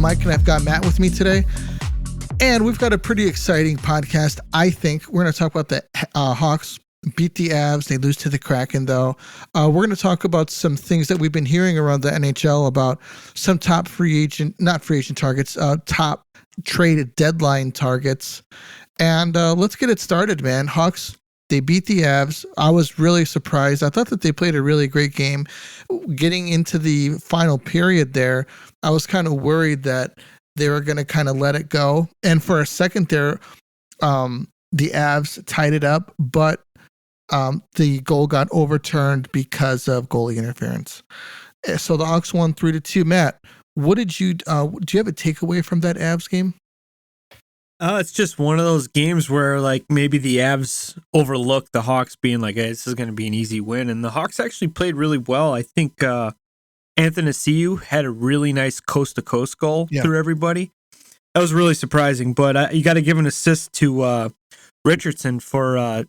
Mike, and I've got Matt with me today. And we've got a pretty exciting podcast, I think. We're going to talk about the Hawks beat the Avs. They lose to the Kraken, though. We're going to talk about some things that we've been hearing around the NHL about some top not free agent targets, top trade deadline targets. And let's get it started, man. Hawks, they beat the Avs. I was really surprised. I thought that they played a really great game. Getting into the final period there, I was kind of worried that they were going to kind of let it go. And for a second there, the Avs tied it up, but the goal got overturned because of goalie interference. So the Hawks won 3-2. Matt, what did you do you have a takeaway from that Avs game? It's just one of those games where like maybe the Avs overlooked the Hawks being like, hey, this is going to be an easy win. And the Hawks actually played really well. I think Athanasiou had a really nice coast-to-coast goal through everybody. That was really surprising. But you got to give an assist to Richardson for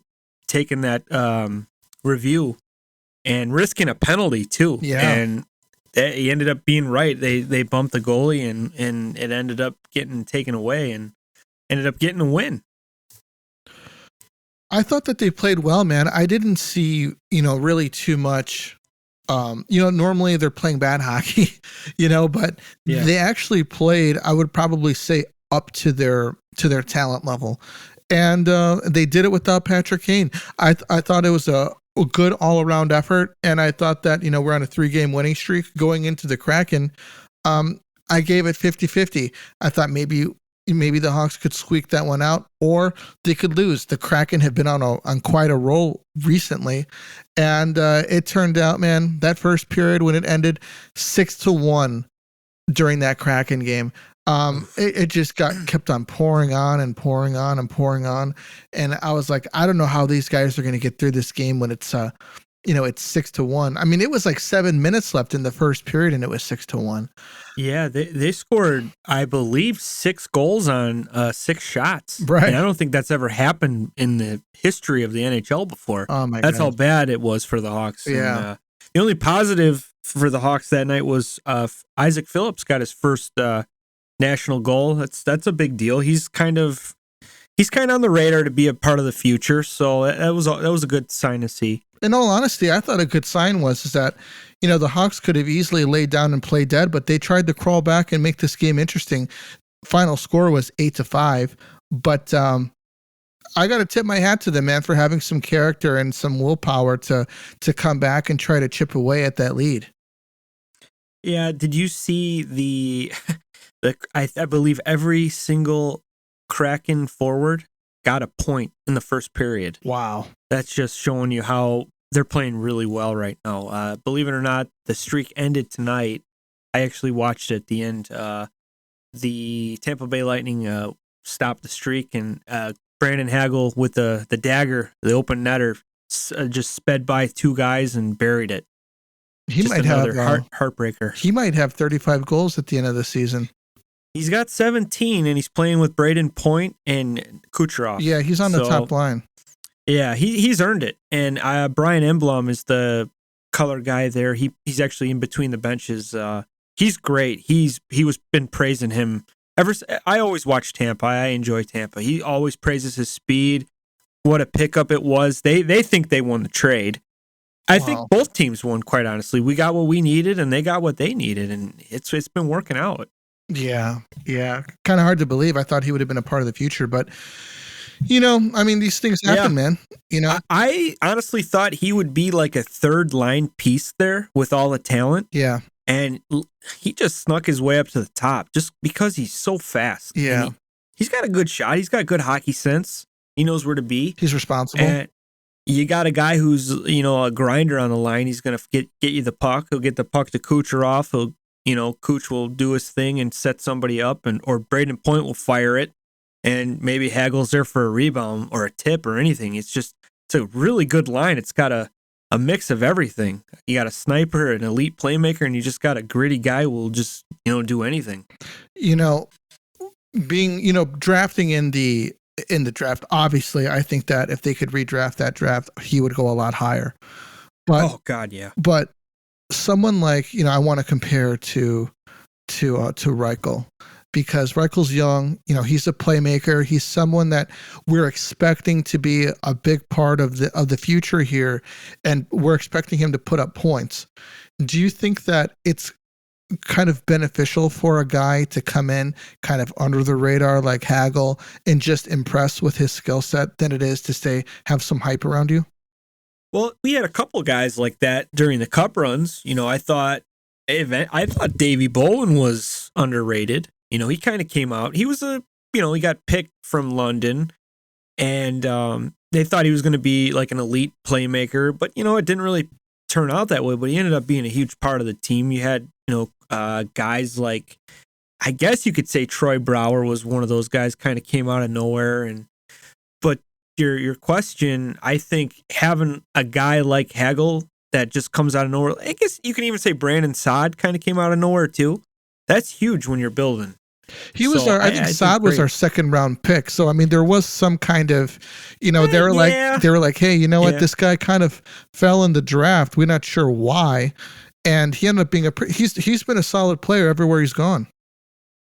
taking that review and risking a penalty too. Yeah. And he ended up being right. They bumped the goalie and it ended up getting taken away and ended up getting a win. I thought that they played well, man. I didn't see, really too much. Normally they're playing bad hockey, but they actually played, I would probably say, up to their talent level. And they did it without Patrick Kane. I thought it was a good all-around effort, and I thought that, we're on a 3-game winning streak going into the Kraken. I gave it 50-50. I thought maybe the Hawks could squeak that one out, or they could lose. The Kraken have been on quite a roll recently, and it turned out, man, that first period when it ended 6-1 during that Kraken game. It just kept on pouring on and pouring on and pouring on. And I was like, I don't know how these guys are going to get through this game when it's, it's 6-1. I mean, it was like 7 minutes left in the first period and it was 6-1. Yeah. They scored, I believe, 6 goals on 6 shots. Right. And I don't think that's ever happened in the history of the NHL before. Oh my God. That's how bad it was for the Hawks. Yeah. And, the only positive for the Hawks that night was Isaac Phillips got his first national goal. That's a big deal. He's kind of on the radar to be a part of the future. So that was a good sign to see. In all honesty, I thought a good sign was that, the Hawks could have easily laid down and played dead, but they tried to crawl back and make this game interesting. Final score was 8-5, but I got to tip my hat to them, man, for having some character and some willpower to come back and try to chip away at that lead. Yeah. Did you see I believe every single Kraken forward got a point in the first period. Wow. That's just showing you how they're playing really well right now. Believe it or not, the streak ended tonight. I actually watched it at the end. The Tampa Bay Lightning stopped the streak, and Brandon Hagel with the dagger, the open netter, just sped by 2 guys and buried it. He just might have heartbreaker. He might have 35 goals at the end of the season. He's got 17, and he's playing with Braden Point and Kucherov. Yeah, he's on the top line. Yeah, he's earned it. And Brian Emblem is the color guy there. He's actually in between the benches. He's great. He was been praising him I always watch Tampa. I enjoy Tampa. He always praises his speed. What a pickup it was. They think they won the trade. I think both teams won, quite honestly. We got what we needed, and they got what they needed, and it's been working out. Yeah. Kind of hard to believe. I thought he would have been a part of the future, but these things happen, man. I honestly thought he would be like a third line piece there with all the talent. Yeah. And he just snuck his way up to the top just because he's so fast. Yeah. He's got a good shot. He's got good hockey sense. He knows where to be. He's responsible. And you got a guy who's, a grinder on the line. He's going to get you the puck. He'll get the puck to Kucherov. Kuch will do his thing and set somebody up, or Braden Point will fire it, and maybe Hagel's there for a rebound or a tip or anything. It's a really good line. It's got a mix of everything. You got a sniper, an elite playmaker, and you just got a gritty guy who will just, do anything. Drafting in the draft, obviously, I think that if they could redraft that draft, he would go a lot higher. But, oh God, yeah. But someone like, I want to compare to to Reichel, because Reichel's young. He's a playmaker. He's someone that we're expecting to be a big part of the future here, and we're expecting him to put up points. Do you think that it's kind of beneficial for a guy to come in kind of under the radar like Hagel and just impress with his skill set than it is to have some hype around you? Well, we had a couple guys like that during the cup runs. I thought Davey Bowen was underrated. He kind of came out. He was he got picked from London, and they thought he was going to be like an elite playmaker, but it didn't really turn out that way. But he ended up being a huge part of the team. You had guys like, I guess you could say Troy Brouwer was one of those guys, kind of came out of nowhere. But your question, I think having a guy like Hagel that just comes out of nowhere, I guess you can even say Brandon Saad kind of came out of nowhere too. That's huge when you're building. He was I think Saad was our second round pick. So I mean, there was some kind of, they were like, hey, what? This guy kind of fell in the draft. We're not sure why. And he ended up being he's been a solid player everywhere he's gone.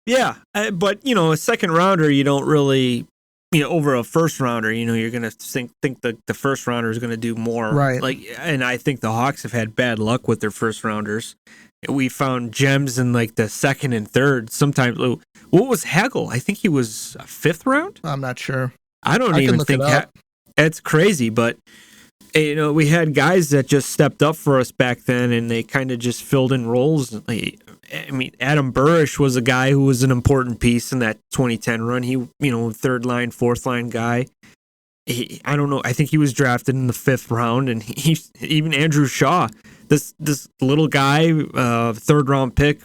Yeah, but a second rounder, you don't really, over a first rounder, you're gonna think the first rounder is gonna do more, right? And I think the Hawks have had bad luck with their first rounders. We found gems in like the second and third. Sometimes, what was Hagel? I think he was a fifth round. I'm not sure. I don't even think it's crazy, but. We had guys that just stepped up for us back then, and they kind of just filled in roles. I mean, Adam Burish was a guy who was an important piece in that 2010 run. He, third line, fourth line guy. I don't know. I think he was drafted in the fifth round, and even Andrew Shaw, this little guy, third round pick.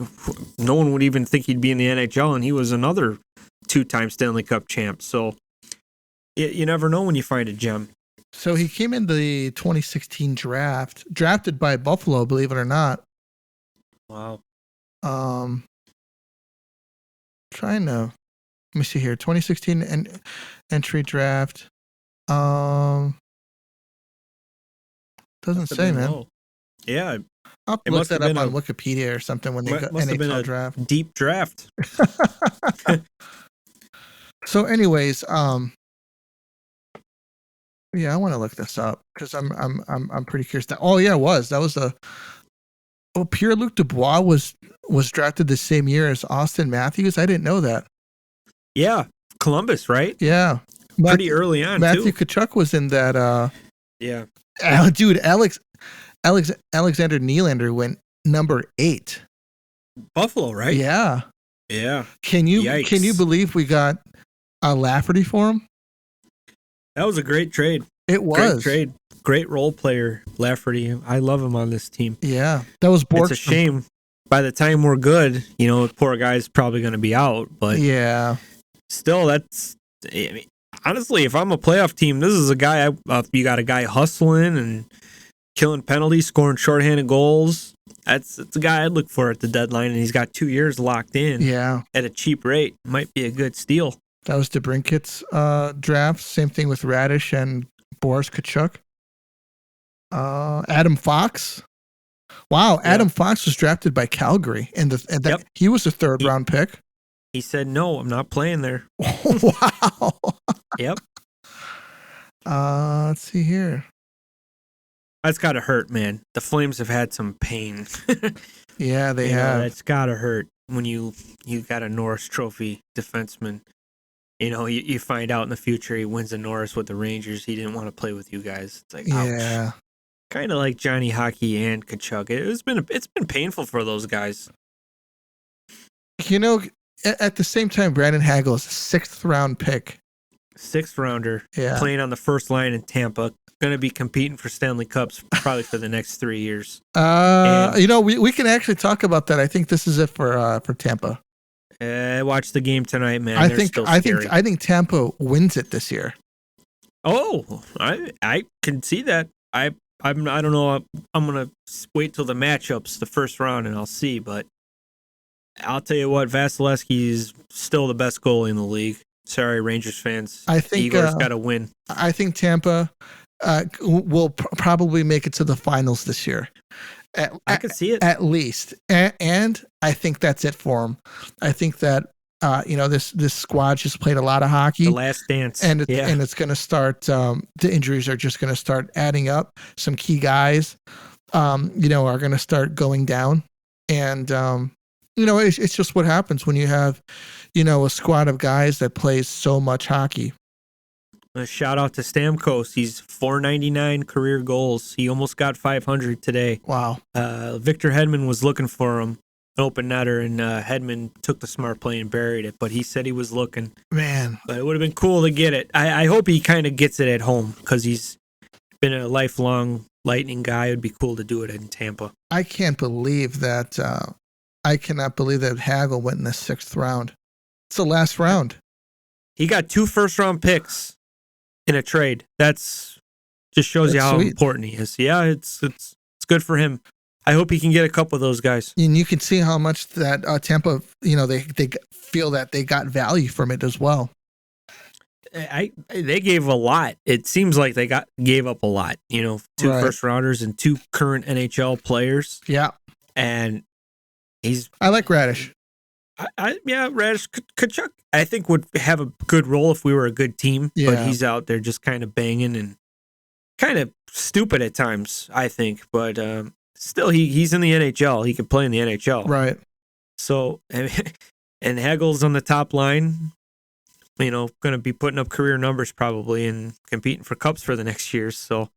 No one would even think he'd be in the NHL, and he was another 2-time Stanley Cup champ. So you never know when you find a gem. So he came in the 2016 draft, drafted by Buffalo, believe it or not. Wow. Trying to, let me see here, 2016 entry draft. Doesn't say, man. Low. Yeah. I'll look that up on Wikipedia or something when they got NHL draft. Deep draft. So anyways, yeah, I want to look this up because I'm pretty curious. That was Pierre-Luc Dubois was drafted the same year as Austin Matthews. I didn't know that. Yeah, Columbus, right? Yeah, pretty early on. Matthew Tkachuk was in that. Yeah, dude, Alexander Nylander went number 8. Buffalo, right? Yeah. Can Yikes. you believe we got Lafferty for him? That was a great trade. It was. Great trade. Great role player, Lafferty. I love him on this team. Yeah. That was Borkstrom. It's a shame. By the time we're good, poor guy's probably going to be out. But yeah. Still, honestly, if I'm a playoff team, this is a guy, you got a guy hustling and killing penalties, scoring shorthanded goals. It's a guy I'd look for at the deadline, and he's got 2 years locked in. Yeah. At a cheap rate. Might be a good steal. That was DeBrinket's draft. Same thing with Radish and Boris Tkachuk. Adam Fox. Wow, yeah. Adam Fox was drafted by Calgary, he was a third round pick. He said, "No, I'm not playing there." Wow. Yep. Let's see here. That's gotta hurt, man. The Flames have had some pain. Yeah, they have. That's gotta hurt when you got a Norris Trophy defenseman. You find out in the future he wins a Norris with the Rangers. He didn't want to play with you guys. It's like, yeah, kind of like Johnny Hockey and Tkachuk. It's been painful for those guys. At the same time, Brandon Hagel is a 6th round pick. 6th rounder. Yeah. Playing on the first line in Tampa. Going to be competing for Stanley Cups probably for the next 3 years. We can actually talk about that. I think this is it for Tampa. Watch the game tonight, man. I think Tampa wins it this year. Oh, I can see that. I don't know. I'm gonna wait till the matchups, the first round, and I'll see. But I'll tell you what, Vasilevsky is still the best goalie in the league. Sorry, Rangers fans. I think Igor's got to win. I think Tampa will probably make it to the finals this year. I could see it at least, and I think that's it for him. I think that this squad just played a lot of hockey. The last dance, and it's going to start. The injuries are just going to start adding up. Some key guys, are going to start going down, and it's just what happens when you have, a squad of guys that plays so much hockey. A shout out to Stamkos. He's 499 career goals. He almost got 500 today. Wow. Victor Hedman was looking for him, an open netter, and Hedman took the smart play and buried it. But he said he was looking. Man. But it would have been cool to get it. I hope he kind of gets it at home because he's been a lifelong Lightning guy. It would be cool to do it in Tampa. I can't believe that. I cannot believe that Hagel went in the 6th round. It's the last round. He got 2 first-round picks in a trade. That's just shows you how sweet. Important he is. Yeah, it's good for him. I hope he can get a couple of those guys. And you can see how much that Tampa, they feel that they got value from it as well. They gave a lot. It seems like they gave up a lot. 2 first rounders and 2 current NHL players. Yeah, and I like Radish. Radish Kachuk, I think would have a good role if we were a good team. Yeah. But he's out there just kind of banging and kind of stupid at times, I think. But still, he's in the NHL. He could play in the NHL. Right. So, and Hagel's on the top line, going to be putting up career numbers probably and competing for cups for the next year. So,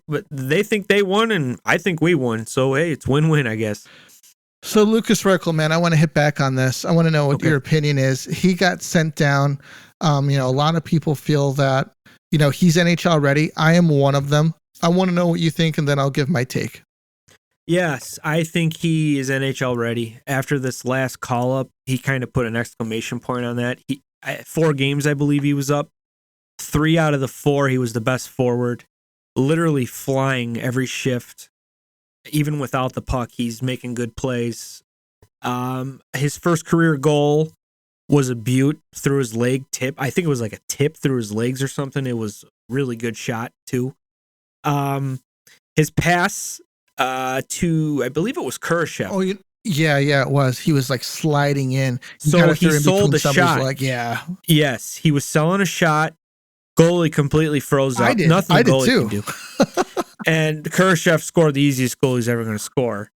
but they think they won and I think we won. So, hey, it's win-win, I guess. So Lukas Reichel, man, I want to hit back on this. I want to know what your opinion is. He got sent down. A lot of people feel that, he's NHL ready. I am one of them. I want to know what you think, and then I'll give my take. Yes, I think he is NHL ready. After this last call-up, he kind of put an exclamation point on that. 4 games, I believe he was up. 3 out of the 4, he was the best forward, literally flying every shift. Even without the puck, he's making good plays. His first career goal was a beaut through his leg tip. I think it was like a tip through his legs or something. It was a really good shot, too. His pass to, I believe it was Kurashev. Oh, yeah, it was. He was like sliding in. So he sold a shot. Yes, he was selling a shot. Goalie completely froze up. Nothing goalie can do. And Kurashev scored the easiest goal he's ever going to score.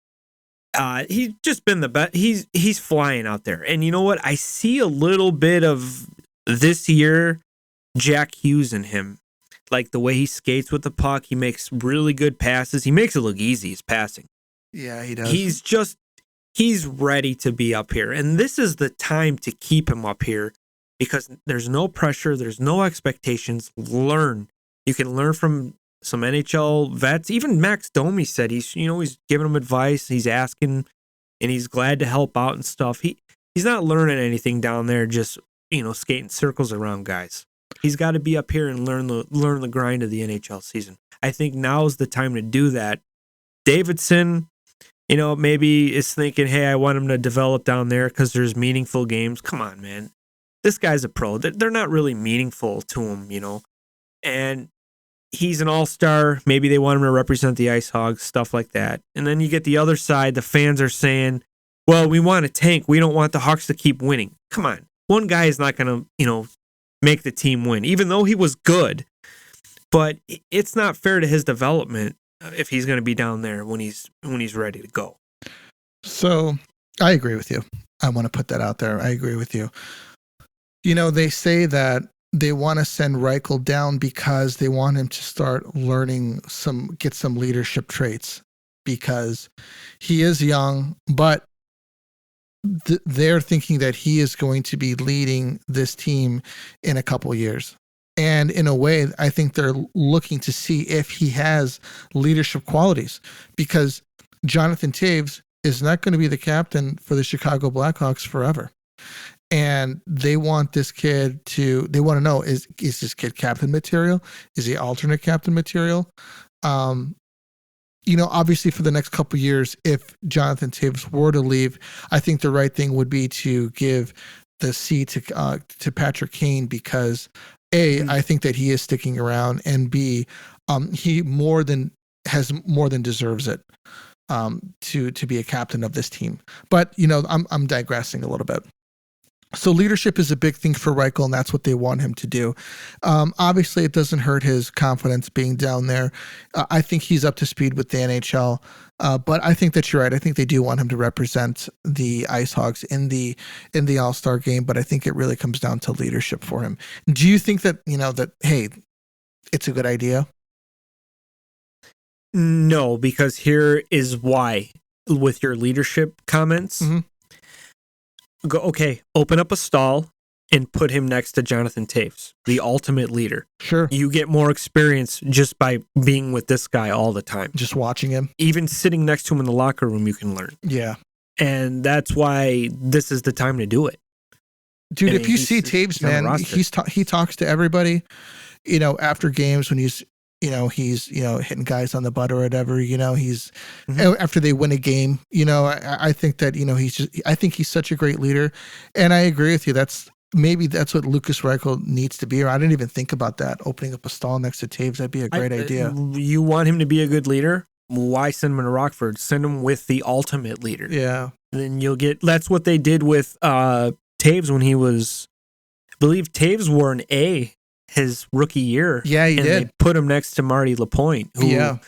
He's just been the best. He's flying out there. And you know what? I see a little bit of this year Jack Hughes in him. Like the way he skates with the puck. He makes really good passes. He makes it look easy, his passing. Yeah, he does. He's ready to be up here. And this is the time to keep him up here because there's no pressure. There's no expectations. Learn. You can learn from some NHL vets. Even Max Domi said he's giving him advice. He's asking, and he's glad to help out and stuff. He's not learning anything down there, just skating circles around guys. He's got to be up here and learn the grind of the NHL season. I think now is the time to do that. Davidson, maybe is thinking, hey, I want him to develop down there because there's meaningful games. Come on, man. This guy's a pro. They're not really meaningful to him, and he's an all-star. Maybe they want him to represent the Ice Hogs, stuff like that. And then you get the other side. The fans are saying, well, we want a tank. We don't want the Hawks to keep winning. Come on. One guy is not going to, make the team win, even though he was good. But it's not fair to his development if he's going to be down there when he's ready to go. So I agree with you. I want to put that out there. I agree with you. They say that they want to send Reichel down because they want him to start get some leadership traits because he is young, but they're thinking that he is going to be leading this team in a couple of years. And in a way, I think they're looking to see if he has leadership qualities because Jonathan Toews is not going to be the captain for the Chicago Blackhawks forever. And they want this kid they want to know, is this kid captain material? Is he alternate captain material? Obviously for the next couple of years, if Jonathan Toews were to leave, I think the right thing would be to give the seat to Patrick Kane because A, I think that he is sticking around, and B, he more than deserves it. to be a captain of this team. But I'm digressing a little bit. So leadership is a big thing for Reichel, and that's what they want him to do. Obviously, it doesn't hurt his confidence being down there. I think he's up to speed with the NHL, but I think that you're right. I think they do want him to represent the Ice Hogs in the All-Star game, but I think it really comes down to leadership for him. Do you think that hey, it's a good idea? No, because here is why. With your leadership comments. Mm-hmm. Go, okay, open up a stall and put him next to Jonathan Toews, the ultimate leader. Sure. You get more experience just by being with this guy all the time. Just watching him. Even sitting next to him in the locker room, you can learn. Yeah. And that's why this is the time to do it. Dude, if you see Toews, man, he talks to everybody, after games when he's hitting guys on the butt or whatever, he's after they win a game, I think that, I think he's such a great leader. And I agree with you. That's what Lukas Reichel needs to be. Or I didn't even think about that. Opening up a stall next to Toews, that'd be a great idea. You want him to be a good leader? Why send him to Rockford? Send him with the ultimate leader. Yeah. And then that's what they did with Toews when he was, I believe Toews wore an A his rookie year. Yeah, he did. They put him next to Marty Lapointe, who a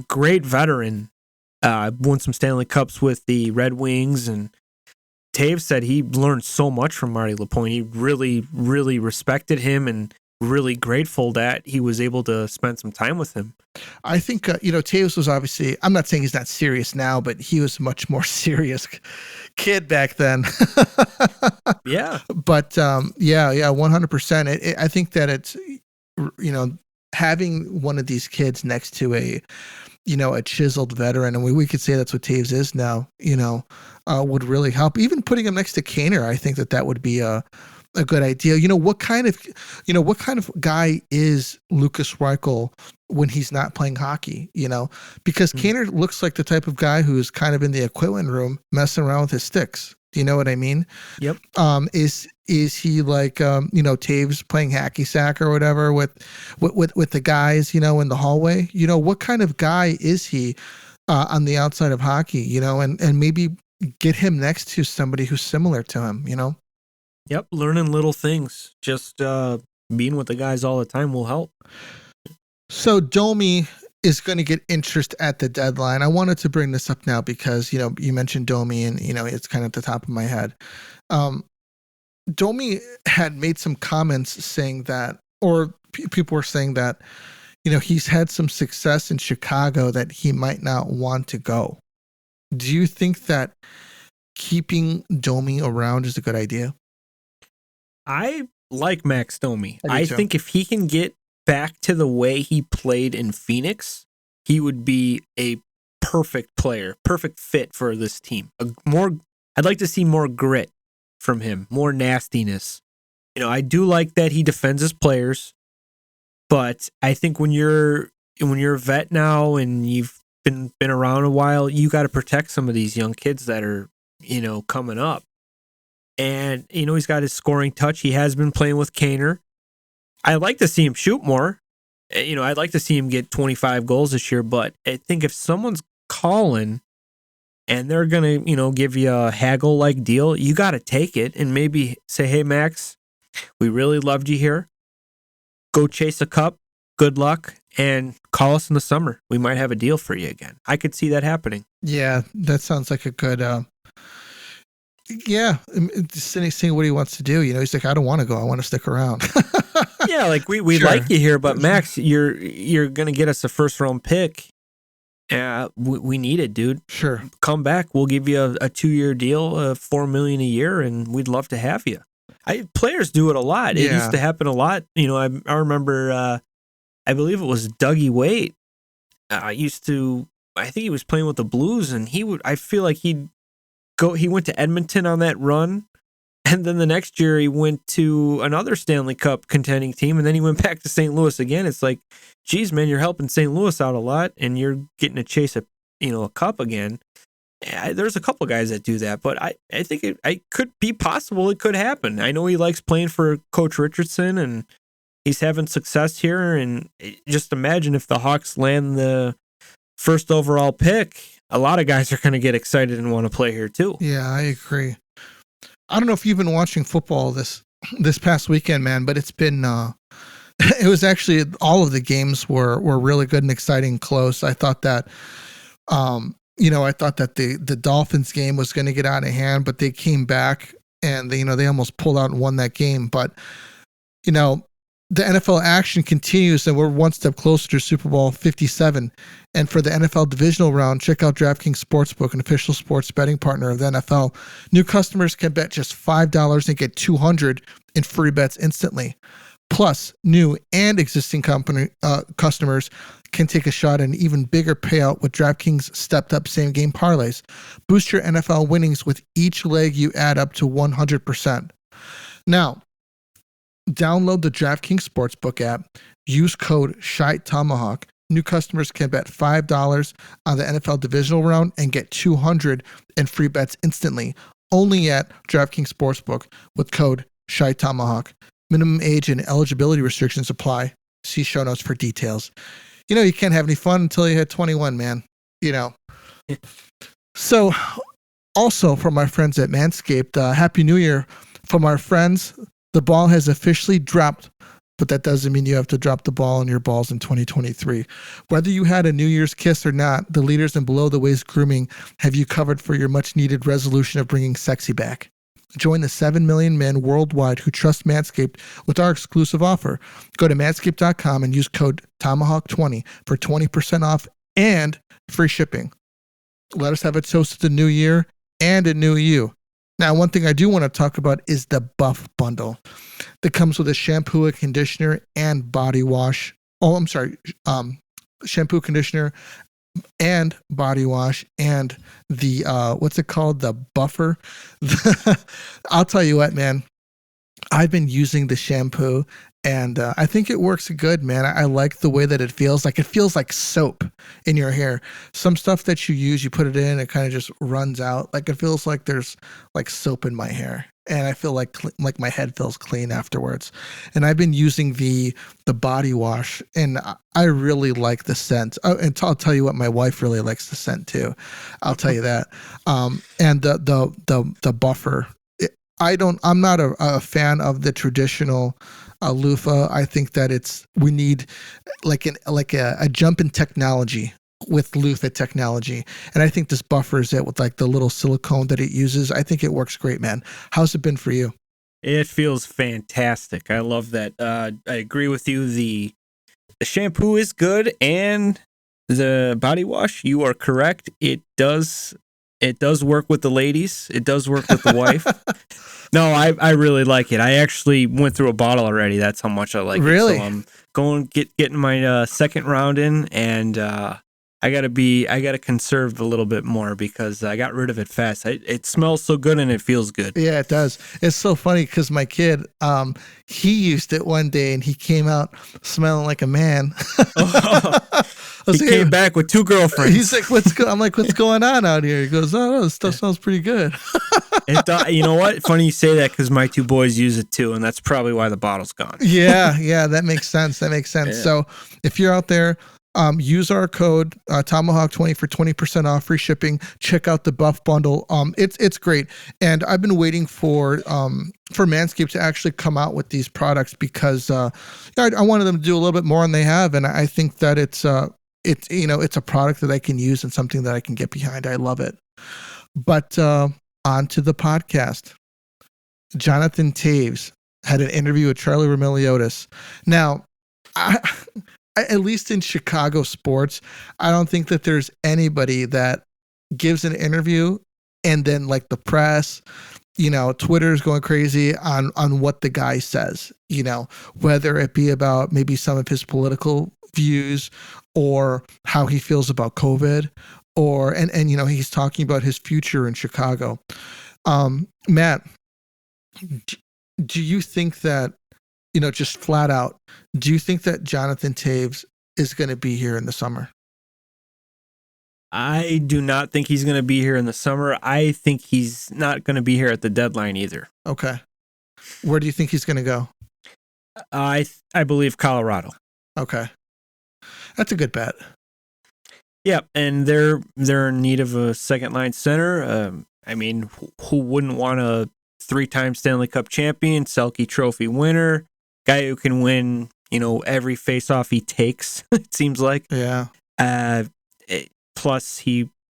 great veteran, won some Stanley Cups with the Red Wings, and Toews said he learned so much from Marty Lapointe. He really, really respected him and really grateful that he was able to spend some time with him. I think, Toews was obviously, I'm not saying he's not serious now, but he was a much more serious kid back then. Yeah. But 100%. I think that it's, having one of these kids next to a chiseled veteran, and we could say that's what Toews is now, would really help. Even putting him next to Kaner, I think that would be a good idea. What kind of guy is Lukas Reichel when he's not playing hockey? Because Kaner looks like the type of guy who's kind of in the equipment room messing around with his sticks. Do you know what I mean? Yep. Is he like Toews playing hacky sack or whatever with the guys in the hallway? What kind of guy is he on the outside of hockey? And maybe get him next to somebody who's similar to him. Yep, learning little things. Just being with the guys all the time will help. So Domi is going to get interest at the deadline. I wanted to bring this up now because, you mentioned Domi and, it's kind of at the top of my head. Domi had made some comments saying that, or people were saying that, he's had some success in Chicago that he might not want to go. Do you think that keeping Domi around is a good idea? I like Max Domi. I think if he can get back to the way he played in Phoenix, he would be a perfect player, perfect fit for this team. I'd like to see more grit from him, more nastiness. I do like that he defends his players, but I think when you're a vet now and you've been around a while, you got to protect some of these young kids that are, coming up. And, he's got his scoring touch. He has been playing with Kaner. I'd like to see him shoot more. I'd like to see him get 25 goals this year, but I think if someone's calling and they're going to, give you a haggle-like deal, you got to take it and maybe say, hey, Max, we really loved you here. Go chase a cup. Good luck. And call us in the summer. We might have a deal for you again. I could see that happening. Yeah, that sounds like a good... seeing what he wants to do. He's like, I don't want to go. I want to stick around. Yeah, like we sure. Like you here, but Max, you're gonna get us a first round pick. Yeah, we need it, dude. Sure, come back. We'll give you a 2-year deal, $4 million a year, and we'd love to have you. Players do it a lot. It used to happen a lot. I remember. I believe it was Dougie Waite. I think he was playing with the Blues, and I feel like he went to Edmonton on that run, and then the next year he went to another Stanley Cup contending team, and then he went back to St. Louis again. It's like, geez, man, you're helping St. Louis out a lot, and you're getting to chase a cup again. There's a couple guys that do that, but I think it could be possible. It could happen. I know he likes playing for Coach Richardson, and he's having success here. And just imagine if the Hawks land the first overall pick. a lot of guys are going to get excited and want to play here too. Yeah, I agree. I don't know if you've been watching football this past weekend, man, but it's been it was actually all of the games were really good and exciting and close. I thought that I thought that the Dolphins game was going to get out of hand, but they came back and they almost pulled out and won that game. But the NFL action continues, and we're one step closer to Super Bowl 57. And for the NFL divisional round, check out DraftKings Sportsbook, an official sports betting partner of the NFL. New customers can bet just $5 and get $200 in free bets instantly. Plus, new and existing customers can take a shot at an even bigger payout with DraftKings stepped-up same-game parlays. Boost your NFL winnings with each leg you add up to 100%. Now, download the DraftKings Sportsbook app. Use code SHITOMAHAWK. New customers can bet $5 on the NFL divisional round and get $200 in free bets instantly. Only at DraftKings Sportsbook with code SHITOMAHAWK. Minimum age and eligibility restrictions apply. See show notes for details. You can't have any fun until you hit 21, man. So, also from my friends at Manscaped, Happy New Year from our friends. The ball has officially dropped, but that doesn't mean you have to drop the ball on your balls in 2023. Whether you had a New Year's kiss or not, the leaders in below-the-waist grooming have you covered for your much-needed resolution of bringing sexy back. Join the 7 million men worldwide who trust Manscaped with our exclusive offer. Go to manscaped.com and use code Tomahawk20 for 20% off and free shipping. Let us have a toast to the new year and a new you. Now, one thing I do want to talk about is the Buff Bundle that comes with a shampoo, a conditioner, and body wash. Oh, I'm sorry. Shampoo, conditioner, and body wash, and the, what's it called? The buffer. I'll tell you what, man. I've been using the shampoo, and I think it works good, man. I like the way that it feels. Like, it feels like soap in your hair. Some stuff that you use, you put it in, it kind of just runs out. Like, it feels like there's like soap in my hair, and I feel like my head feels clean afterwards. And I've been using the body wash, and I really like the scent. Oh, and I'll tell you what, my wife really likes the scent too. I'll tell you that. And the buffer. I'm not a fan of the traditional loofah. I think that we need like a jump in technology with loofah technology. And I think this buffer is it with like the little silicone that it uses. I think it works great, man. How's it been for you? It feels fantastic. I love that. I agree with you. The shampoo is good, and the body wash, you are correct. It does work with the ladies. It does work with the wife. No, I really like it. I actually went through a bottle already. That's how much I like really? it. So I'm getting my second round in, and I gotta conserve a little bit more because I got rid of it fast. It smells so good and it feels good. Yeah, it does. It's so funny because my kid, he used it one day and he came out smelling like a man. He came back with 2 girlfriends. He's like, I'm like, what's going on out here? He goes, oh, no, this stuff smells pretty good. You know what? Funny you say that because my 2 boys use it too, and that's probably why the bottle's gone. Yeah, that makes sense. Yeah. So if you're out there, use our code Tomahawk20 for 20% off, free shipping. Check out the Buff Bundle. It's great, and I've been waiting for Manscaped to actually come out with these products because I wanted them to do a little bit more, and they have. And I think that it's a product that I can use and something that I can get behind. I love it. But on to the podcast. Jonathan Toews had an interview with Charlie Roumeliotis. Now, at least in Chicago sports, I don't think that there's anybody that gives an interview and then like the press, Twitter's going crazy on what the guy says, whether it be about maybe some of his political views or how he feels about COVID or, and he's talking about his future in Chicago. Matt, do you think that, just flat out, do you think that Jonathan Toews is going to be here in the summer? I do not think he's going to be here in the summer. I think he's not going to be here at the deadline either. Okay. Where do you think he's going to go? I believe Colorado. Okay. That's a good bet. Yeah, and they're in need of a second line center. I mean, who wouldn't want a 3-time Stanley Cup champion, Selke Trophy winner, guy who can win, every faceoff he takes? It seems like. Yeah. Plus,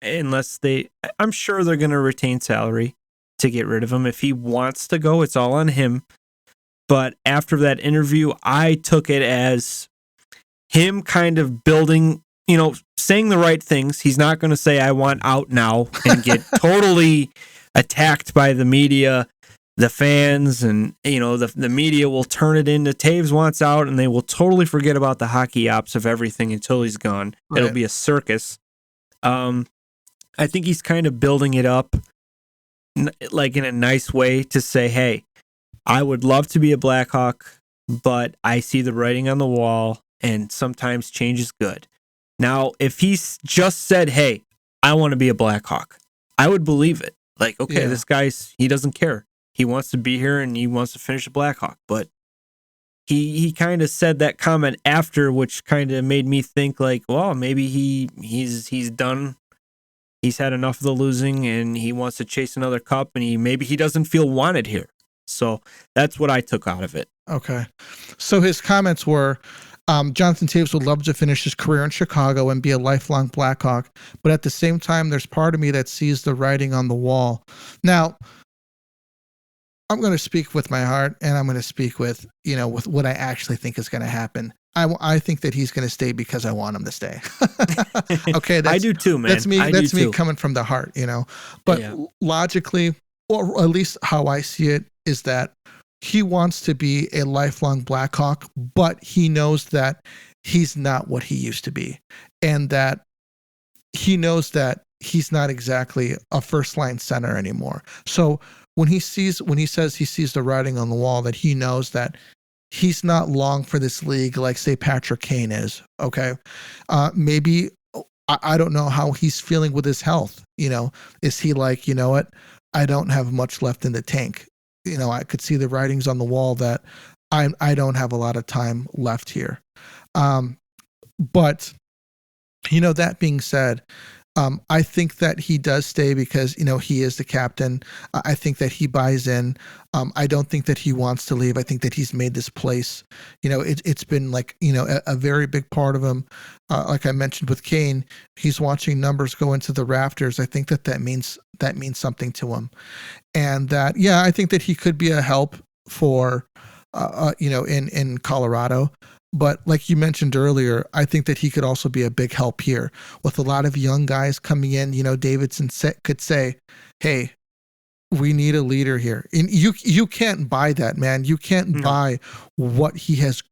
I'm sure they're going to retain salary to get rid of him. If he wants to go, it's all on him. But after that interview, I took it as him kind of building, saying the right things. He's not going to say, I want out now, and get totally attacked by the media, the fans, and, the media will turn it into Toews wants out, and they will totally forget about the hockey ops of everything until he's gone. Right. It'll be a circus. I think he's kind of building it up like in a nice way to say, hey, I would love to be a Blackhawk, but I see the writing on the wall, and sometimes change is good. Now, if he's just said, hey, I want to be a Blackhawk, I would believe it. Like, okay, This guy's, he doesn't care. He wants to be here and he wants to finish a Blackhawk. But he kind of said that comment after, which kind of made me think like, well, maybe he's done. He's had enough of the losing and he wants to chase another cup, and maybe he doesn't feel wanted here. So that's what I took out of it. Okay. So his comments were, Jonathan Toews would love to finish his career in Chicago and be a lifelong Blackhawk, but at the same time, there's part of me that sees the writing on the wall. Now, I'm going to speak with my heart, and I'm going to speak with, with what I actually think is going to happen. I think that he's going to stay because I want him to stay. Okay. I do too, man. That's me coming from the heart, but logically, or at least how I see it, is that he wants to be a lifelong Blackhawk, but he knows that he's not what he used to be, and that he knows that he's not exactly a first line center anymore. So when he says he sees the writing on the wall, that he knows that he's not long for this league like, say, Patrick Kane is. Okay. Maybe, I don't know how he's feeling with his health. Is he like, you know what? I don't have much left in the tank. I could see the writings on the wall that I don't have a lot of time left here. But, that being said, I think that he does stay because, he is the captain. I think that he buys in. I don't think that he wants to leave. I think that he's made this place, it's been like, a very big part of him. Like I mentioned with Kane, he's watching numbers go into the rafters. I think that means something to him. And that, I think that he could be a help for, in Colorado. But like you mentioned earlier, I think that he could also be a big help here with a lot of young guys coming in. Davidson could say, hey, we need a leader here. And you can't buy that, man. You can't buy what he has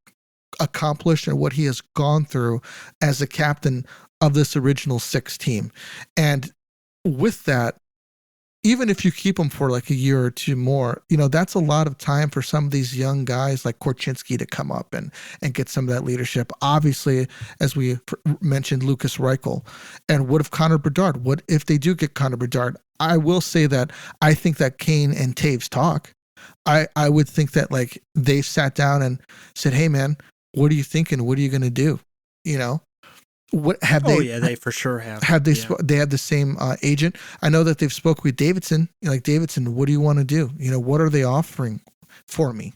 accomplished and what he has gone through as a captain of this original 6 team. And with that, even if you keep him for like a year or two more, that's a lot of time for some of these young guys like Korchinski to come up and get some of that leadership. Obviously, as we mentioned, Lukas Reichel. And what if Connor Bedard? What if they do get Connor Bedard? I will say that I think that Kane and Toews talk. I would think that like they sat down and said, hey, man, what are you thinking? What are you going to do? What have they? Oh yeah, they for sure have. Have they? They have the same agent. I know that they've spoke with Davidson. Like, Davidson, what do you want to do? What are they offering for me?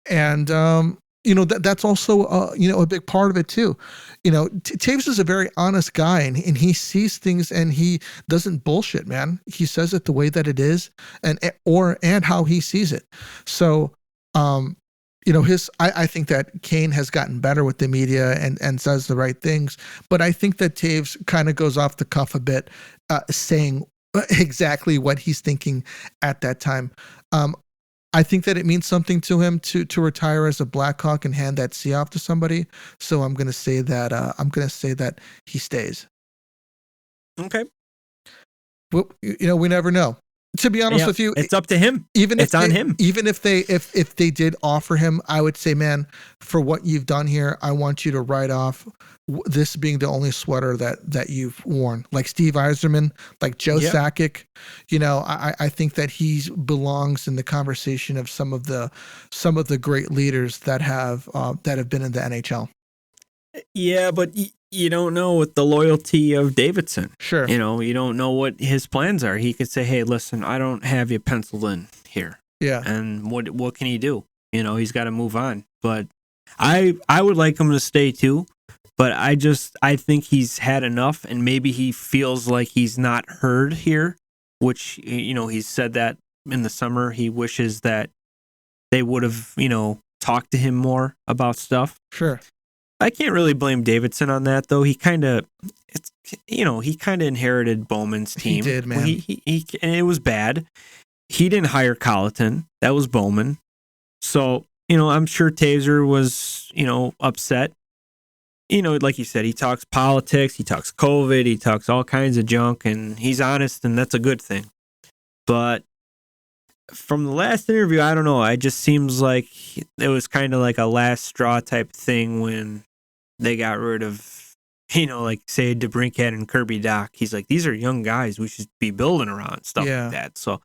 And that's also a big part of it too. Toews is a very honest guy, and he sees things and he doesn't bullshit, man. He says it the way that it is, and how he sees it. So, I think that Kane has gotten better with the media and says the right things, but I think that Toews kind of goes off the cuff a bit, saying exactly what he's thinking at that time. I think that it means something to him to retire as a Blackhawk and hand that C off to somebody. So I'm going to say that he stays. Okay. Well, we never know. To be honest with you, it's up to him. It's on him. Even if they did offer him, I would say, man, for what you've done here, I want you to write off this being the only sweater that you've worn. Like Steve Yzerman, like Joe Sakic, I think that he belongs in the conversation of some of the great leaders that have been in the NHL. Yeah, but you don't know with the loyalty of Davidson. Sure. You know, you don't know what his plans are. He could say, hey, listen, I don't have you penciled in here. Yeah. And what can he do? You know, he's got to move on. But I would like him to stay too. But I think he's had enough, and maybe he feels like he's not heard here, which, you know, he's said that in the summer. He wishes that they would have, you know, talked to him more about stuff. Sure. I can't really blame Davidson on that, though. He kind of inherited Bowman's team. He did, man. And it was bad. He didn't hire Colleton. That was Bowman. So, you know, I'm sure Taser was, you know, upset. You know, like you said, he talks politics, he talks COVID, he talks all kinds of junk, and he's honest, and that's a good thing. But from the last interview, I don't know. It just seems like it was kind of like a last straw type thing when they got rid of, you know, like say DeBrincat and Kirby Doc. He's like, these are young guys we should be building around, stuff like that. So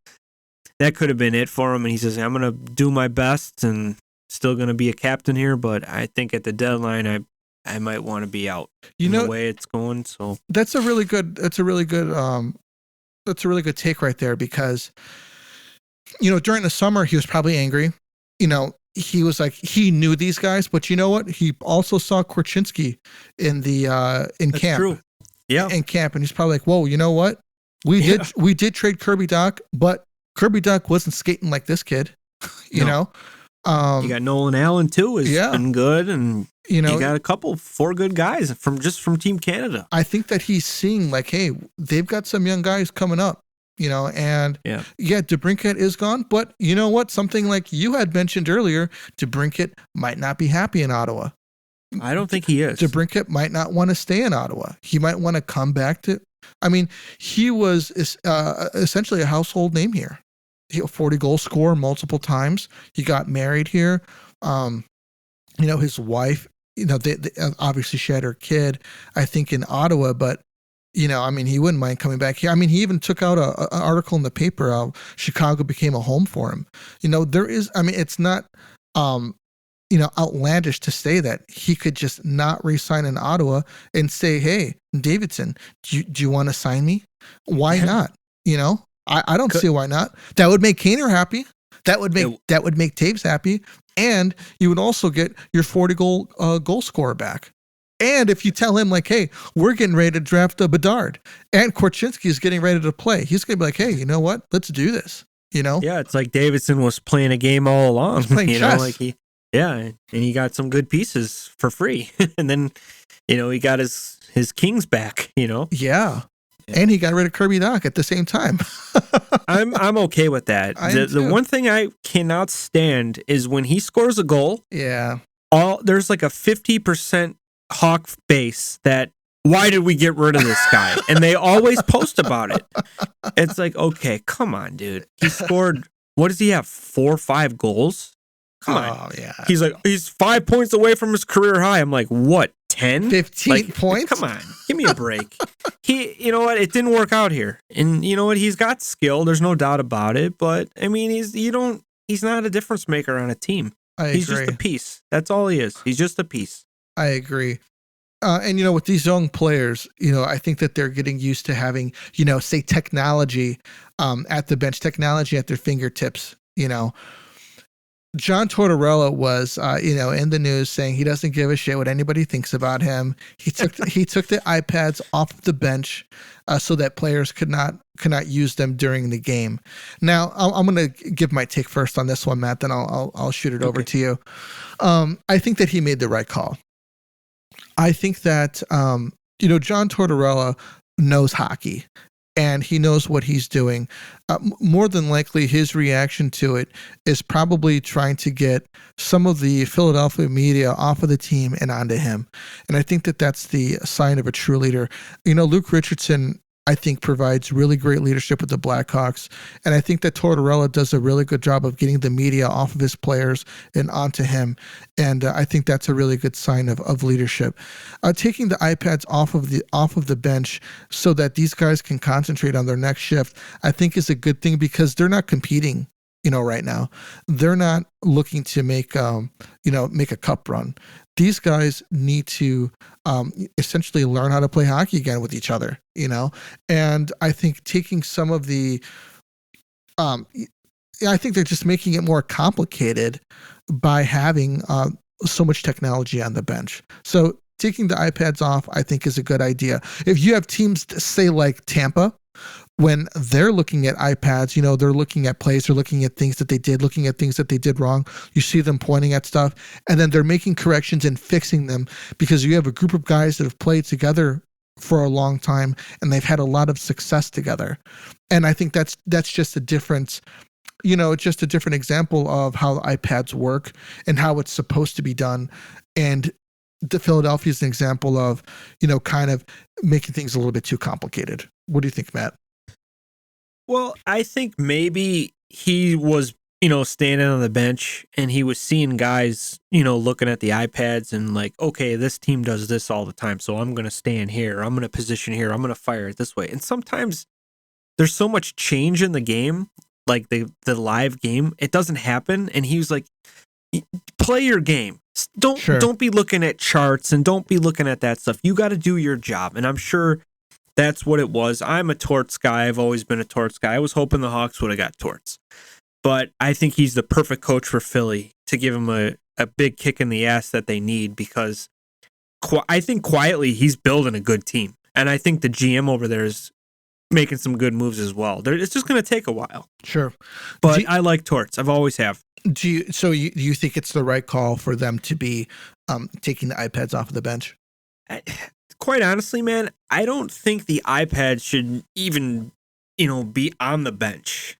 that could have been it for him. And he says, I'm going to do my best and still going to be a captain here. But I think at the deadline, I might want to be out. You know the way it's going. So that's a really good take right there, because, you know, during the summer he was probably angry. You know, he was like, he knew these guys, but you know what? He also saw Korchinski in camp. True. Yeah. In camp, and he's probably like, whoa, you know what? We did trade Kirby Doc, but Kirby Doc wasn't skating like this kid. You know? You got Nolan Allen too, has been good, and you know, you got four good guys from Team Canada. I think that he's seeing like, hey, they've got some young guys coming up, you know, and DeBrincat is gone, but you know what? Something like you had mentioned earlier, DeBrincat might not be happy in Ottawa. I don't think he is. DeBrincat might not want to stay in Ottawa. He might want to come back to. I mean, he was essentially a household name here. He a 40-goal scorer multiple times. He got married here. You know, his wife, you know, they obviously she had her kid, I think, in Ottawa, but, you know, I mean, he wouldn't mind coming back here. I mean, he even took out an article in the paper, Chicago became a home for him. You know, it's not, you know, outlandish to say that he could just not re-sign in Ottawa and say, hey, Davidson, do you want to sign me? Why not? You know? I don't see why not. That would make Kaner happy. That would make Toews happy, and you would also get your 40-goal scorer back. And if you tell him like, hey, we're getting ready to draft a Bedard, and Korchinski is getting ready to play, he's gonna be like, hey, you know what? Let's do this. You know? Yeah, it's like Davidson was playing a game all along. He's playing chess. Know, like and he got some good pieces for free, and then, you know, he got his Kings back. You know? Yeah. And he got rid of Kirby Doc at the same time. I'm okay with that. The one thing I cannot stand is when he scores a goal. Yeah. There's like a 50% Hawk base that, why did we get rid of this guy? And they always post about it. It's like, okay, come on, dude. He scored, what does he have, 4 or 5 goals? Come on. Yeah. He's like, he's 5 points away from his career high. I'm like, what? 10? 15 points? Come on. Give me a break. You know what? It didn't work out here. And you know what? He's got skill. There's no doubt about it. But I mean, he's not a difference maker on a team. He's just a piece. That's all he is. He's just a piece. I agree. And, you know, with these young players, you know, I think that they're getting used to having, you know, say technology at the bench, technology at their fingertips, you know. John Tortorella was, you know, in the news saying he doesn't give a shit what anybody thinks about him. He took the iPads off of the bench so that players could not use them during the game. Now, I'm going to give my take first on this one, Matt. Then I'll shoot it over to you. I think that he made the right call. I think that you know, John Tortorella knows hockey. And he knows what he's doing. More than likely, his reaction to it is probably trying to get some of the Philadelphia media off of the team and onto him. And I think that that's the sign of a true leader. You know, Luke Richardson, I think, provides really great leadership with the Blackhawks. And I think that Tortorella does a really good job of getting the media off of his players and onto him. And I think that's a really good sign of leadership. Taking the iPads off of the bench so that these guys can concentrate on their next shift, I think is a good thing, because they're not competing, you know, right now. They're not looking to make a cup run. these guys need to essentially learn how to play hockey again with each other, and I think taking some of the I think they're just making it more complicated by having so much technology on the bench. So taking the iPads off, I think, is a good idea. If you have teams, say like Tampa, when they're looking at iPads, they're looking at plays, they're looking at things that they did, looking at things that they did wrong. You see them pointing at stuff, and then they're making corrections and fixing them because you have a group of guys that have played together for a long time and they've had a lot of success together. And I think that's just a difference. Just a different example of how the iPads work and how it's supposed to be done. And the Philadelphia is an example of, kind of making things a little bit too complicated. What do you think, Matt? Well, I think maybe he was, standing on the bench and he was seeing guys, looking at the iPads and like, okay, this team does this all the time. So I'm going to stand here. I'm going to position here. I'm going to fire it this way. And sometimes there's so much change in the game, like the live game, it doesn't happen. And he was like, play your game. Don't be looking at charts and don't be looking at that stuff. You got to do your job. And I'm sure that's what it was. I'm a Torts guy. I've always been a Torts guy. I was hoping the Hawks would have got Torts. But I think he's the perfect coach for Philly to give him a big kick in the ass that they need because I think quietly he's building a good team. And I think the GM over there is making some good moves as well. It's just going to take a while. Sure. But I like Torts. I've always have. Do you think it's the right call for them to be taking the iPads off of the bench? Quite honestly, man, I don't think the iPad should even, be on the bench.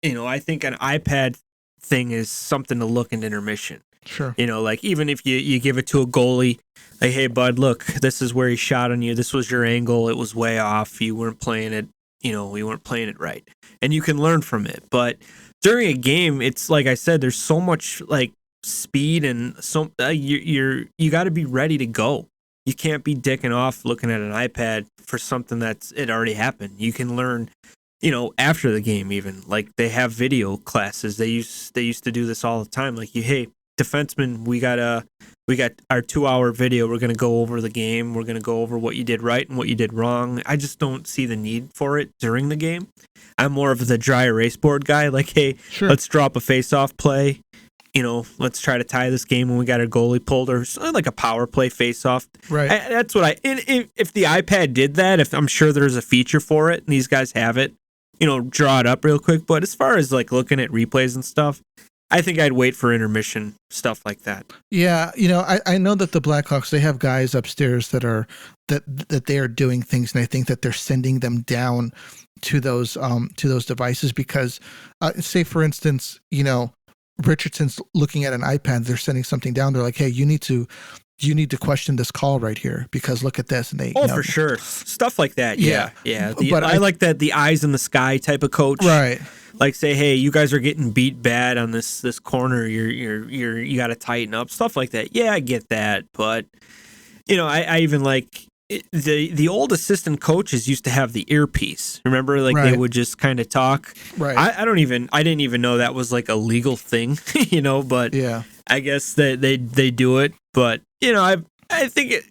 I think an iPad thing is something to look in intermission. Sure. Like even if you give it to a goalie, like, hey, bud, look, this is where he shot on you. This was your angle. It was way off. You weren't playing it. We weren't playing it right. And you can learn from it. But during a game, it's like I said, there's so much like speed and so you got to be ready to go. You can't be dicking off looking at an iPad for something it already happened. You can learn, after the game even. Like they have video classes. They used to do this all the time. Like hey, defenseman, we got our 2-hour video. We're gonna go over the game. We're gonna go over what you did right and what you did wrong. I just don't see the need for it during the game. I'm more of the dry erase board guy. Like, hey, Let's drop a face-off play. Let's try to tie this game when we got our goalie pulled, or like a power play face-off. Right. That's what if the iPad did that, if I'm sure there's a feature for it and these guys have it, draw it up real quick. But as far as like looking at replays and stuff, I think I'd wait for intermission, stuff like that. Yeah, I know that the Blackhawks, they have guys upstairs that they are doing things, and I think that they're sending them down to those devices because, say for instance, Richardson's looking at an iPad, they're sending something down. They're like, hey, you need to question this call right here because look at this, and they for sure, stuff like that. Yeah. But I like that the eyes in the sky type of coach, right? Like say, hey, you guys are getting beat bad on this corner. You got to tighten up, stuff like that. Yeah, I get that, but I even like the old assistant coaches used to have the earpiece. Remember, like they would just kind of talk. Right. I didn't even know that was like a legal thing. But yeah, I guess that they do it. But I think it.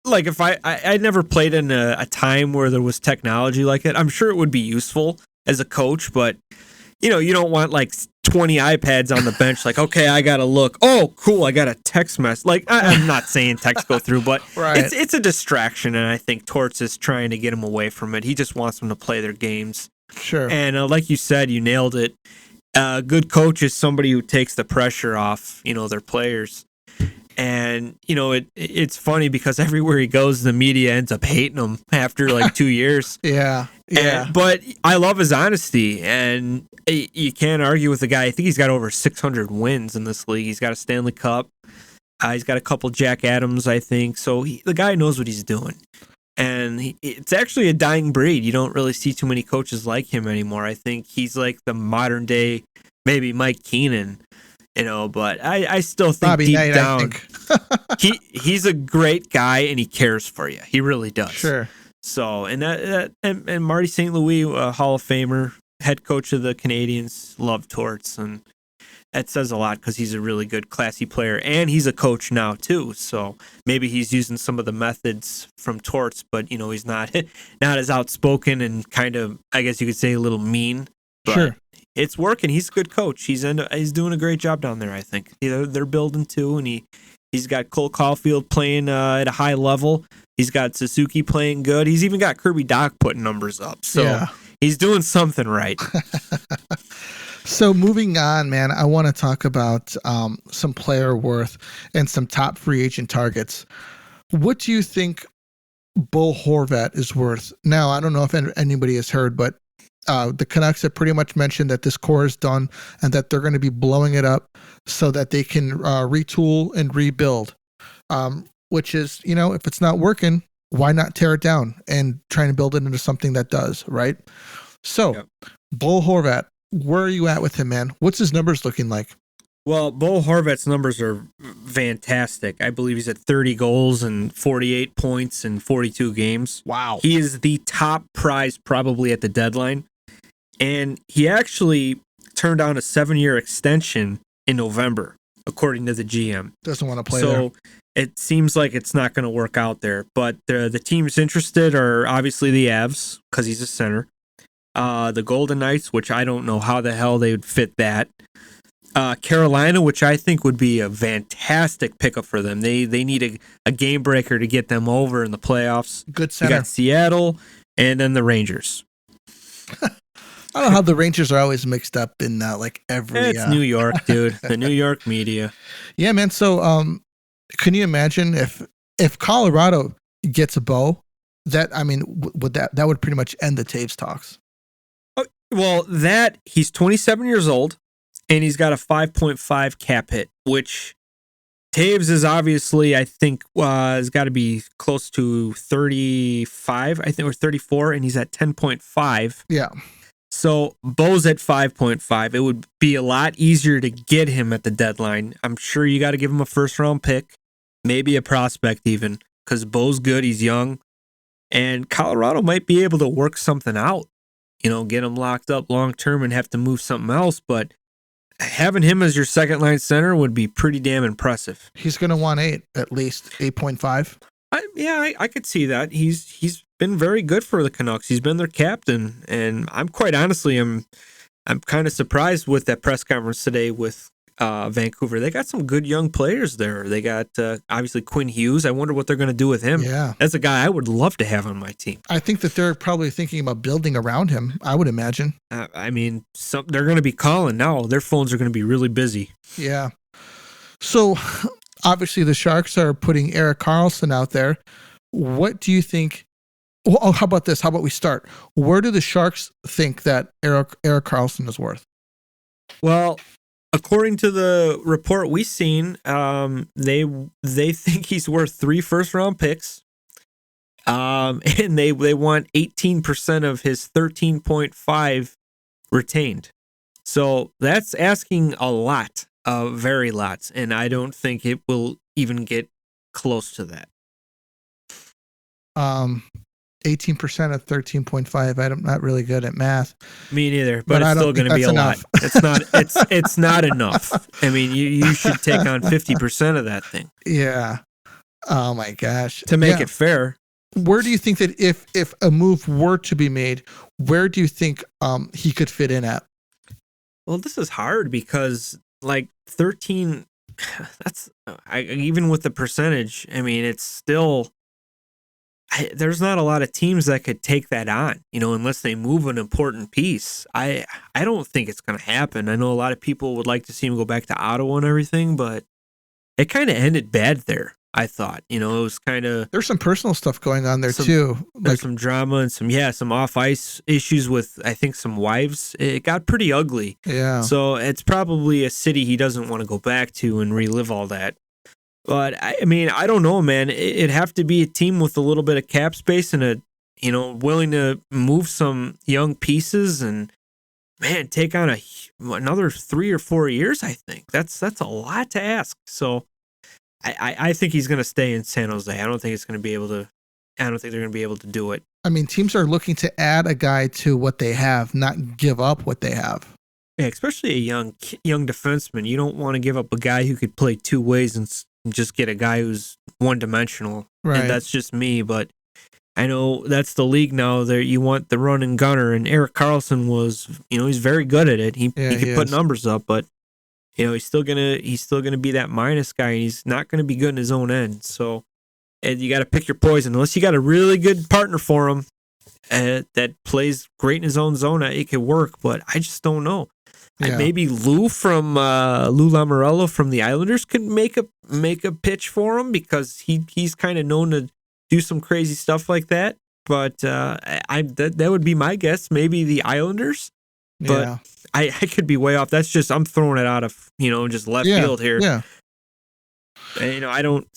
Like if I never played in a time where there was technology like that. I'm sure it would be useful as a coach, but you don't want like 20 iPads on the bench. Like, okay, I gotta look. Oh, cool, I got a text message. Like, I'm not saying text go through, but it's a distraction, and I think Torts is trying to get him away from it. He just wants them to play their games. Sure. And like you said, you nailed it. A good coach is somebody who takes the pressure off, their players. And, it's funny because everywhere he goes, the media ends up hating him after like 2 years. Yeah. But I love his honesty, and you can't argue with the guy. I think he's got over 600 wins in this league. He's got a Stanley Cup. He's got a couple Jack Adams, I think. So the guy knows what he's doing. And it's actually a dying breed. You don't really see too many coaches like him anymore. I think he's like the modern day, maybe Mike Keenan. But I still think Bobby deep Knight, down, he's a great guy and he cares for you. He really does. Sure. So, and Marty St. Louis, Hall of Famer, head coach of the Canadians, loved Torts, and that says a lot because he's a really good, classy player, and he's a coach now too. So maybe he's using some of the methods from Torts, but he's not as outspoken and kind of, I guess you could say, a little mean. But sure, it's working. He's a good coach. He's doing a great job down there. I think they're building too, and he's got Cole Caulfield playing at a high level. He's got Suzuki playing good. He's even got Kirby Dach putting numbers up. So he's doing something right. So moving on, man, I want to talk about some player worth and some top free agent targets. What do you think Bo Horvat is worth? Now, I don't know if anybody has heard, but the Canucks have pretty much mentioned that this core is done and that they're going to be blowing it up so that they can retool and rebuild, which is, if it's not working, why not tear it down and try and build it into something that does, right? So, Bo Horvat, where are you at with him, man? What's his numbers looking like? Well, Bo Horvat's numbers are fantastic. I believe he's at 30 goals and 48 points in 42 games. Wow. He is the top prize probably at the deadline. And he actually turned down a 7-year extension in November, according to the GM. Doesn't want to play there. So it seems like it's not going to work out there. But the teams interested are obviously the Avs, because he's a center. The Golden Knights, which I don't know how the hell they would fit that. Carolina, which I think would be a fantastic pickup for them. They need a game breaker to get them over in the playoffs. Good center. You got Seattle, and then the Rangers. I don't know how the Rangers are always mixed up in every. It's New York, dude. The New York media. Yeah, man. So, can you imagine if Colorado gets a Bo? Would that would pretty much end the Toews talks? Well, he's 27 years old, and he's got a 5.5 cap hit, which Toews is obviously, I think, has got to be close to 35, I think, or 34, and he's at 10.5. Yeah. So Bo's at 5.5. It would be a lot easier to get him at the deadline. I'm sure you got to give him a first-round pick, maybe a prospect even, because Bo's good, he's young, and Colorado might be able to work something out. Get him locked up long term and have to move something else. But having him as your second line center would be pretty damn impressive. He's going to want at least 8.5. I could see that. He's been very good for the Canucks. He's been their captain, and I'm quite honestly, I'm kind of surprised with that press conference today with Vancouver. They got some good young players there. They got obviously Quinn Hughes. I wonder what they're going to do with him. Yeah, that's a guy I would love to have on my team. I think that they're probably thinking about building around him. I would imagine. They're going to be calling now. Their phones are going to be really busy. Yeah. So obviously the Sharks are putting Erik Karlsson out there. What do you think? Well, how about this? How about we start? Where do the Sharks think that Erik Karlsson is worth? Well, according to the report we've seen, they think he's worth 3 first-round picks, and they want 18% of his 13.5 retained. So that's asking a lot, very lots, and I don't think it will even get close to that. 18% of 13.5. I'm not really good at math. Me neither, but it's still going to be a lot. It's not enough. I mean, you should take on 50% of that thing. Yeah. Oh my gosh. To make it fair. Where do you think that if a move were to be made, where do you think he could fit in at? Well, this is hard because 13, even with the percentage, I mean, it's still. There's not a lot of teams that could take that on, unless they move an important piece. I don't think it's going to happen. I know a lot of people would like to see him go back to Ottawa and everything, but it kind of ended bad there, I thought. It was kind of... There's some personal stuff going on there, too. There's some drama and some off-ice issues with, I think, some wives. It got pretty ugly. Yeah. So it's probably a city he doesn't want to go back to and relive all that. But I mean, I don't know, man. It'd have to be a team with a little bit of cap space and willing to move some young pieces and, man, take on another 3 or 4 years. I think that's a lot to ask. So I think he's going to stay in San Jose. I don't think they're going to be able to do it. I mean, teams are looking to add a guy to what they have, not give up what they have. Yeah, especially a young defenseman. You don't want to give up a guy who could play two ways and just get a guy who's one-dimensional. Right. And that's just me, but I know that's the league now. There, you want the run and gunner, and Erik Karlsson was, he's very good at it. He could put numbers up, but he's still gonna be that minus guy, and he's not gonna be good in his own end. So, and you got to pick your poison. Unless you got a really good partner for him that plays great in his own zone, it could work. But I just don't know. Yeah. Maybe Lou Lamoriello from the Islanders could make a pitch for him, because he's kind of known to do some crazy stuff like that. But that would be my guess. Maybe the Islanders, but I could be way off. That's just, I'm throwing it out of just left field here. Yeah. And, I don't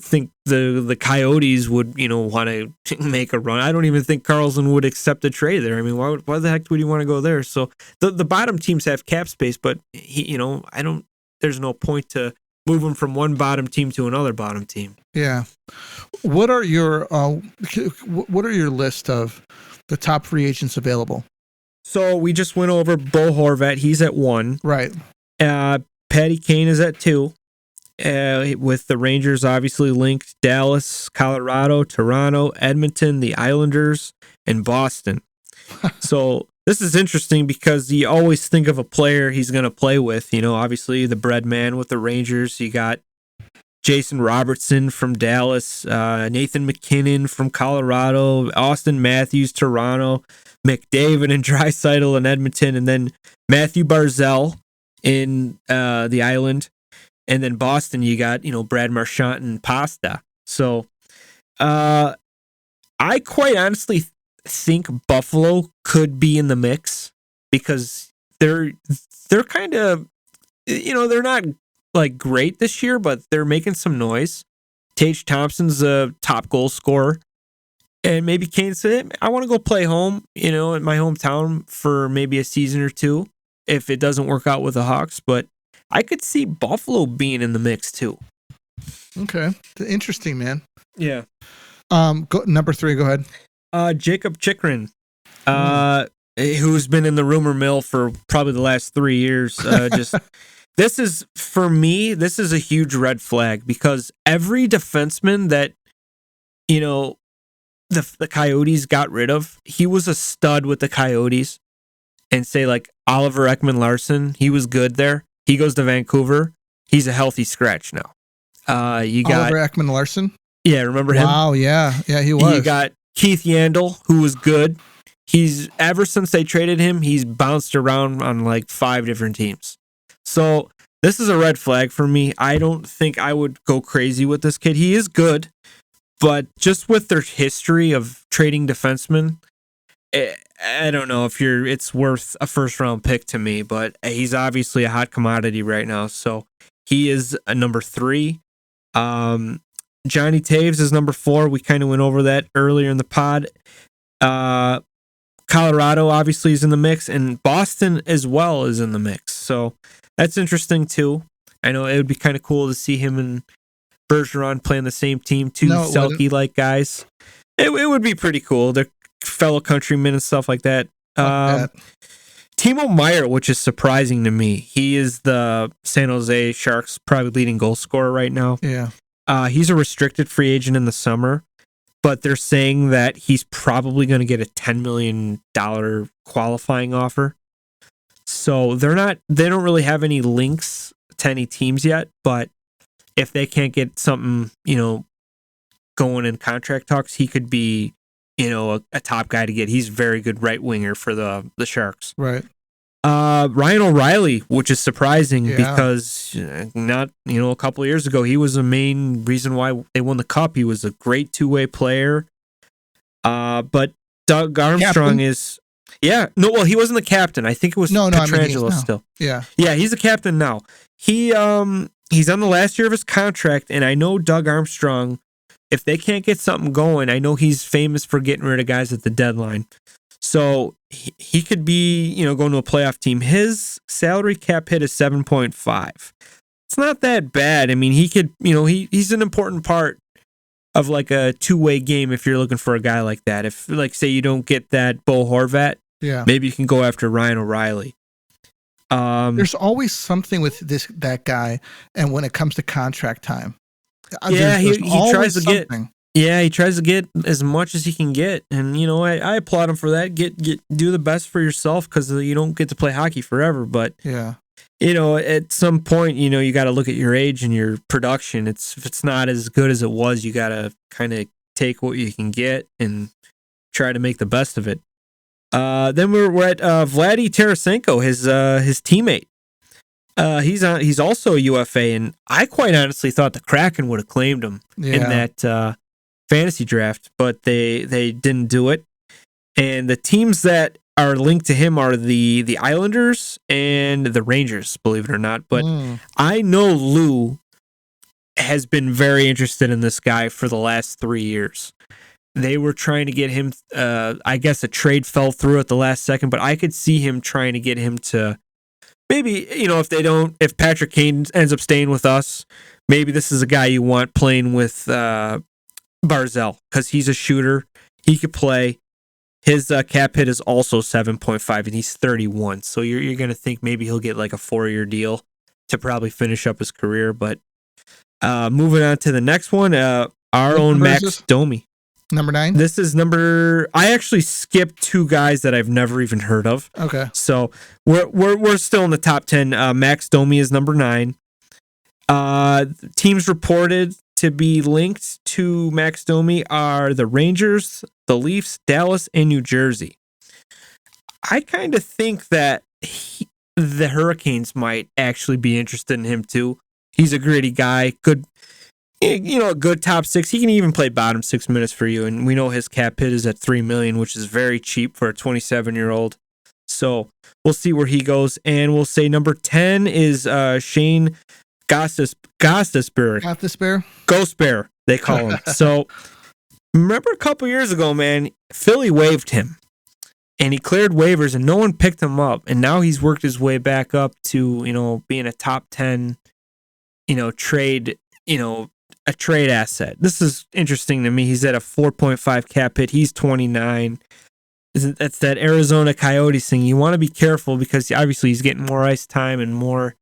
think the Coyotes would want to make a run. I don't even think Karlsson would accept a trade there. I mean, why the heck would you want to go there? So the bottom teams have cap space, but there's no point to move him from one bottom team to another bottom team. Yeah. What are your list of the top free agents available? So we just went over Bo Horvat. He's at 1. Right. Patty Kane is at 2. With the Rangers obviously linked, Dallas, Colorado, Toronto, Edmonton, the Islanders, and Boston. So this is interesting because you always think of a player he's going to play with. Obviously the bread man with the Rangers. You got Jason Robertson from Dallas, Nathan McKinnon from Colorado, Austin Matthews, Toronto, McDavid and Draisaitl in Edmonton, and then Matthew Barzal in the Island. And then Boston, you got, Brad Marchand and Pasta. So I quite honestly think Buffalo could be in the mix, because they're kind of, they're not like great this year, but they're making some noise. Tage Thompson's a top goal scorer. And maybe Kane said, I want to go play home, in my hometown for maybe a season or two if it doesn't work out with the Hawks. But I could see Buffalo being in the mix too. Okay. Interesting, man. Yeah. Number 3, go ahead. Jacob Chikrin, who's been in the rumor mill for probably the last 3 years. This is a huge red flag, because every defenseman that, the Coyotes got rid of, he was a stud with the Coyotes. And say like Oliver Ekman-Larsson, he was good there. He goes to Vancouver. He's a healthy scratch now. You got Oliver Ekman-Larsson. Yeah, remember him? Wow, yeah, he was. You got Keith Yandel, who was good. He's ever since they traded him, he's bounced around on like 5 different teams. So this is a red flag for me. I don't think I would go crazy with this kid. He is good, but just with their history of trading defensemen, I don't know if it's worth a first round pick to me, but he's obviously a hot commodity right now. So he is a number 3. Johnny Toews is number 4. We kind of went over that earlier in the pod. Colorado obviously is in the mix, and Boston as well is in the mix. So that's interesting too. I know it would be kind of cool to see him and Bergeron playing the same team, 2 Selke-like guys. It would be pretty cool. They're fellow countrymen and stuff like that. Timo Meier, which is surprising to me. He is the San Jose Sharks probably leading goal scorer right now. Yeah. He's a restricted free agent in the summer, but they're saying that he's probably going to get a $10 million qualifying offer. So they don't really have any links to any teams yet, but if they can't get something, going in contract talks, he could be, a top guy to get. He's a very good right winger for the Sharks. Right. Ryan O'Reilly, which is surprising because a couple of years ago, he was the main reason why they won the cup. He was a great 2-way player. But Doug Armstrong is, he wasn't the captain. I think it was Pietrangelo still. Yeah. Yeah, he's the captain now. He's on the last year of his contract, and I know Doug Armstrong, if they can't get something going, I know he's famous for getting rid of guys at the deadline. So he could be, going to a playoff team. His salary cap hit is 7.5. It's not that bad. I mean, he could, he's an important part of like a 2-way game if you're looking for a guy like that. If, like, say you don't get that Bo Horvat, maybe you can go after Ryan O'Reilly. There's always something with that guy, and when it comes to contract time, he tries to get. Yeah, he tries to get as much as he can get, and I applaud him for that. Do the best for yourself, because you don't get to play hockey forever. But at some point, you got to look at your age and your production. If it's not as good as it was, you got to kind of take what you can get and try to make the best of it. Then we're at Vladdy Tarasenko, his teammate. He's also a UFA, and I quite honestly thought the Kraken would have claimed him in that fantasy draft, but they didn't do it. And the teams that are linked to him are the Islanders and the Rangers, believe it or not. But I know Lou has been very interested in this guy for the last 3 years. They were trying to get him, I guess a trade fell through at the last second, but I could see him trying to get him to maybe, if Patrick Kane ends up staying with us, maybe this is a guy you want playing with Barzal, because he's a shooter. He could play. His cap hit is also 7.5, and he's 31. So you're going to think maybe he'll get like a 4-year deal to probably finish up his career. But moving on to the next one, our own Max Domi. Number 9? This is I actually skipped 2 guys that I've never even heard of. Okay. So we're still in the top 10. Max Domi is number 9. Teams reported to be linked to Max Domi are the Rangers, the Leafs, Dallas, and New Jersey. I kind of think that the Hurricanes might actually be interested in him too. He's a gritty guy, good, a good top 6. He can even play bottom 6 minutes for you, and we know his cap hit is at $3 million, which is very cheap for a 27-year-old. So we'll see where he goes, and we'll say number 10 is Shane Gostisbehere. Ghost Bear, they call him. So remember a couple years ago, man, Philly waived him, and he cleared waivers, and no one picked him up, and now he's worked his way back up to being a top 10 trade a trade asset. This is interesting to me. He's at a 4.5 cap hit. He's 29. That's that Arizona Coyotes thing. You want to be careful because obviously he's getting more ice time and more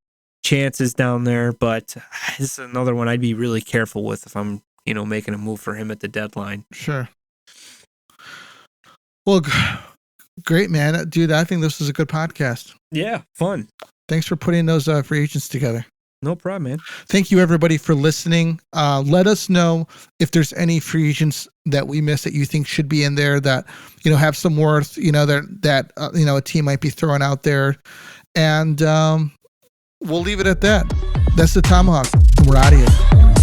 chances down there, but this is another one I'd be really careful with if I'm making a move for him at the deadline. Sure. Well, great, man. Dude, I think this is a good podcast. Yeah, fun. Thanks for putting those free agents together. No problem, man. Thank you, everybody, for listening. Let us know if there's any free agents that we missed that you think should be in there that, have some worth, that a team might be throwing out there. And we'll leave it at that. That's the Tomahawk. We're out of here.